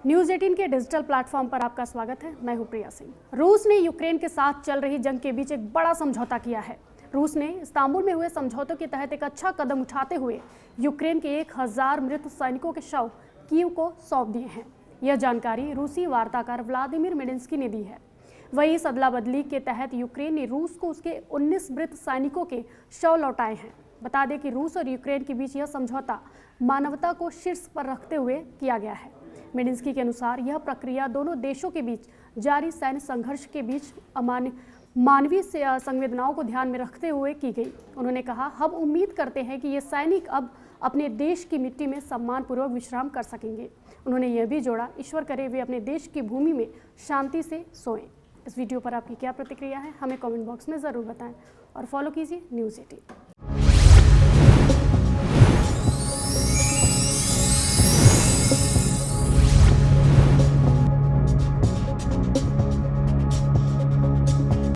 News 18 के digital platform पर आपका स्वागत है। मैं हूं प्रिया सिंह। रूस ने यूक्रेन के साथ चल रही जंग के बीच एक बड़ा समझौता किया है। रूस ने इस्तांबुल में हुए समझौतों के तहत एक अच्छा कदम उठाते हुए यूक्रेन के 1000 मृत सैनिकों के शव कीव को सौंप दिए हैं। यह जानकारी रूसी वार्ताकार व्लादिमीर मेडिंस्की ने दी है। वही इस अदला बदली के तहत यूक्रेन ने रूस को उसके 19 मृत सैनिकों के शव लौटाए हैं। बता दें कि रूस और यूक्रेन के बीच यह समझौता मानवता को शीर्ष पर रखते हुए किया गया है। मेडिंस्की के अनुसार यह प्रक्रिया दोनों देशों के बीच जारी सैन्य संघर्ष के बीच मानवीय संवेदनाओं को ध्यान में रखते हुए की गई। उन्होंने कहा, हम उम्मीद करते हैं कि ये सैनिक अब अपने देश की मिट्टी में सम्मानपूर्वक विश्राम कर सकेंगे। उन्होंने यह भी जोड़ा, ईश्वर करे वे अपने देश की भूमि में शांति से सोएं। इस वीडियो पर आपकी क्या प्रतिक्रिया है, हमें कमेंट बॉक्स में ज़रूर बताएं और फॉलो कीजिए न्यूज़ 18।